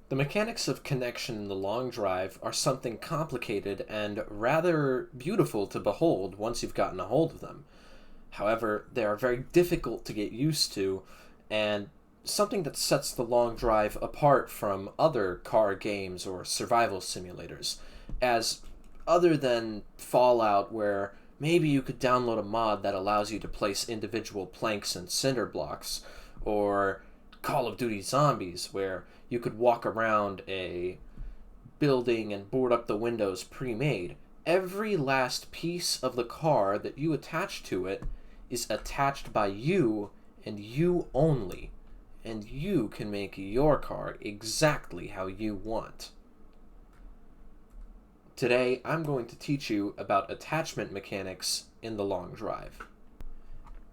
The mechanics of connection in the long drive are something complicated and rather beautiful to behold once you've gotten a hold of them. However, they are very difficult to get used to, and something that sets the long drive apart from other car games or survival simulators, as other than Fallout, where maybe you could download a mod that allows you to place individual planks and cinder blocks, or Call of Duty Zombies, where you could walk around a building and board up the windows pre-made. Every last piece of the car that you attach to it is attached by you and you only, and you can make your car exactly how you want. Today, I'm going to teach you about attachment mechanics in the long drive.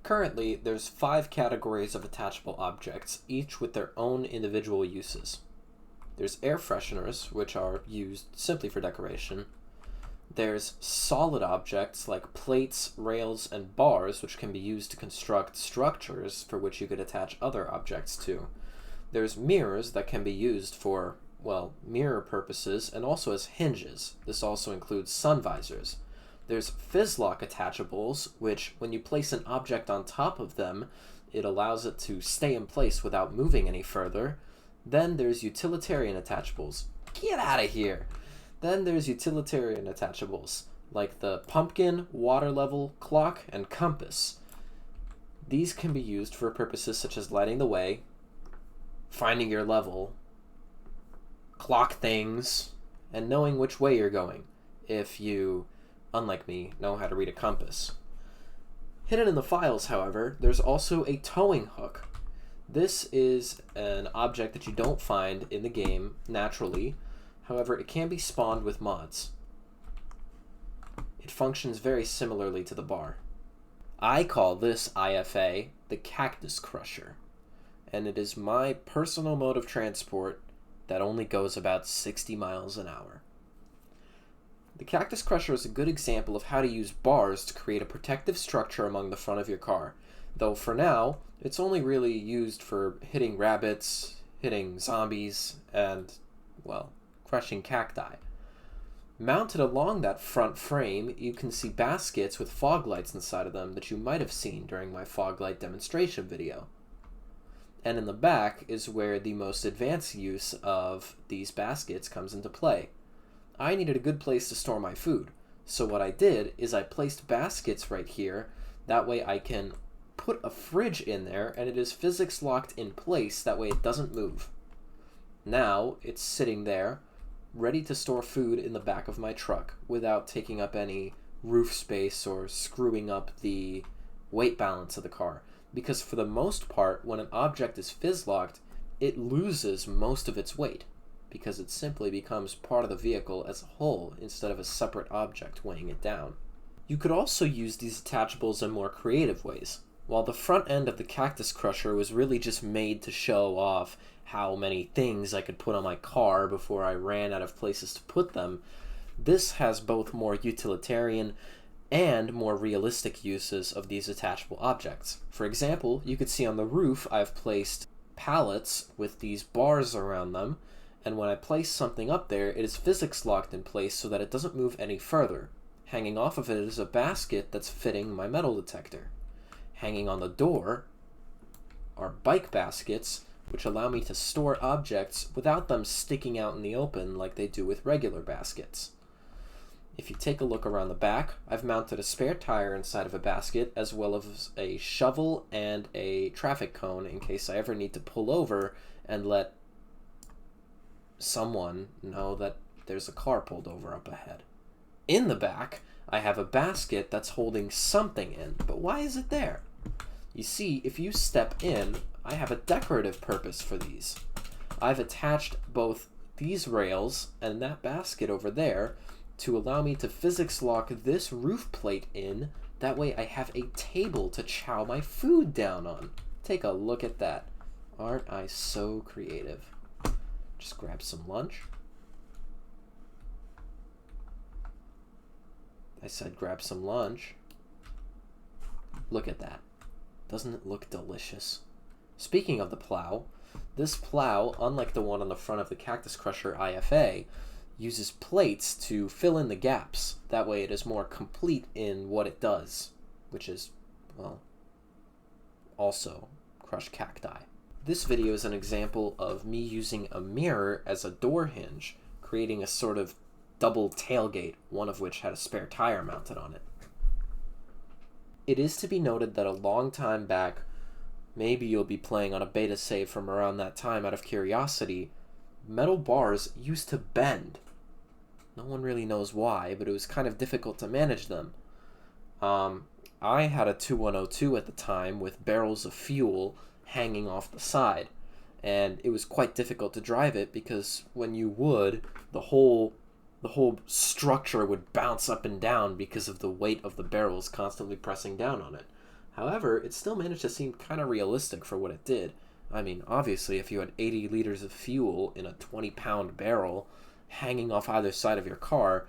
Currently, there's 5 categories of attachable objects, each with their own individual uses. There's air fresheners, which are used simply for decoration. There's solid objects like plates, rails, and bars, which can be used to construct structures for which you could attach other objects to. There's mirrors that can be used for, well, mirror purposes and also as hinges. This also includes sun visors. There's Fizzlock attachables, which when you place an object on top of them, it allows it to stay in place without moving any further. Then there's utilitarian attachables. Get out of here! Then there's utilitarian attachables, like the pumpkin, water level, clock, and compass. These can be used for purposes such as lighting the way, finding your level, clock things, and knowing which way you're going, if you, unlike me, know how to read a compass. Hidden in the files, however, there's also a towing hook. This is an object that you don't find in the game naturally. However, it can be spawned with mods. It functions very similarly to the bar. I call this IFA the Cactus Crusher, and it is my personal mode of transport that only goes about 60 miles an hour. The Cactus Crusher is a good example of how to use bars to create a protective structure among the front of your car, though for now, it's only really used for hitting rabbits, hitting zombies, and, well, crushing cacti. Mounted along that front frame, you can see baskets with fog lights inside of them that you might have seen during my fog light demonstration video. And in the back is where the most advanced use of these baskets comes into play. I needed a good place to store my food, so what I did is I placed baskets right here, that way I can put a fridge in there and it is physics locked in place, that way it doesn't move. Now it's sitting there, ready to store food in the back of my truck without taking up any roof space or screwing up the weight balance of the car. Because for the most part, when an object is fizz-locked, it loses most of its weight, because it simply becomes part of the vehicle as a whole instead of a separate object weighing it down. You could also use these attachables in more creative ways. While the front end of the Cactus Crusher was really just made to show off how many things I could put on my car before I ran out of places to put them, this has both more utilitarian and more realistic uses of these attachable objects. For example, you could see on the roof I've placed pallets with these bars around them, and when I place something up there, it is physics locked in place so that it doesn't move any further. Hanging off of it is a basket that's fitting my metal detector. Hanging on the door are bike baskets, which allow me to store objects without them sticking out in the open like they do with regular baskets. If you take a look around the back, I've mounted a spare tire inside of a basket, as well as a shovel and a traffic cone in case I ever need to pull over and let someone know that there's a car pulled over up ahead. In the back, I have a basket that's holding something in, but why is it there? You see, if you step in, I have a decorative purpose for these. I've attached both these rails and that basket over there to allow me to physics lock this roof plate in. That way I have a table to chow my food down on. Take a look at that. Aren't I so creative? Just grab some lunch. I said grab some lunch. Look at that. Doesn't it look delicious? Speaking of the plow, This plow, unlike the one on the front of the Cactus Crusher IFA, uses plates to fill in the gaps. That way it is more complete in what it does, which is, well, also crush cacti. This video is an example of me using a mirror as a door hinge, creating a sort of double tailgate, one of which had a spare tire mounted on it. It is to be noted that a long time back, maybe you'll be playing on a beta save from around that time out of curiosity, metal bars used to bend. No one really knows why, but it was kind of difficult to manage them. I had a 2102 at the time with barrels of fuel hanging off the side, and it was quite difficult to drive it because when you would, the whole structure would bounce up and down because of the weight of the barrels constantly pressing down on it. However, it still managed to seem kind of realistic for what it did. I mean, obviously, if you had 80 liters of fuel in a 20-pound barrel hanging off either side of your car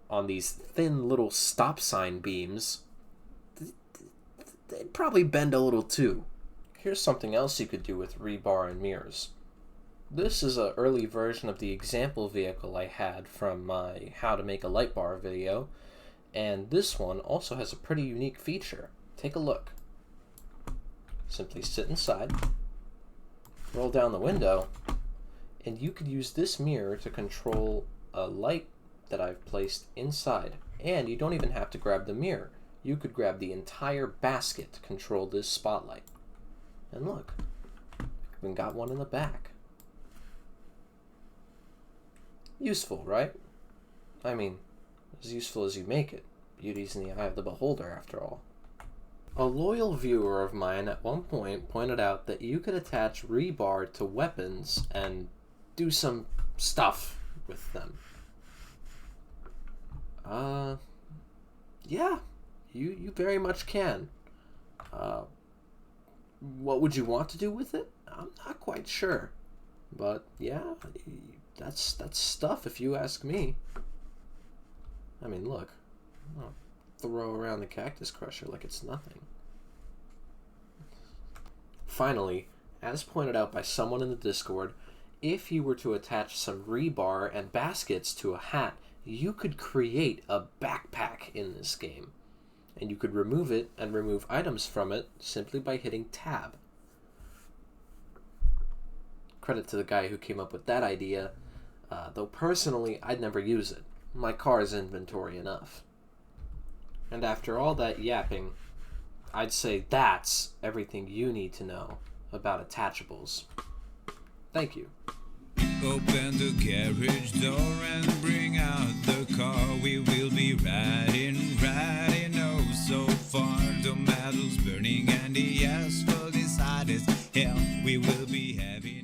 on these thin little stop sign beams, they'd probably bend a little too. Here's something else you could do with rebar and mirrors. This is an early version of the example vehicle I had from my How to Make a Light Bar video, and this one also has a pretty unique feature. Take a look. Simply sit inside, roll down the window, and you could use this mirror to control a light that I've placed inside. And you don't even have to grab the mirror. You could grab the entire basket to control this spotlight. And look, even got one in the back. Useful, right? I mean, as useful as you make it. Beauty's in the eye of the beholder, after all. A loyal viewer of mine at one point pointed out that you could attach rebar to weapons and do some stuff with them. Yeah, you very much can. What would you want to do with it? I'm not quite sure. But yeah, that's stuff if you ask me. I mean, look. I'll throw around the Cactus Crusher like it's nothing. Finally, as pointed out by someone in the Discord, if you were to attach some rebar and baskets to a hat, you could create a backpack in this game. And you could remove it and remove items from it simply by hitting tab. Credit to the guy who came up with that idea, though personally I'd never use it. My car's inventory enough. And after all that yapping, I'd say that's everything you need to know about attachables. Thank you. Open the garage door and bring out the car. We will be riding oh so far. The metal's burning and the asphalt is hot as hell. We will be having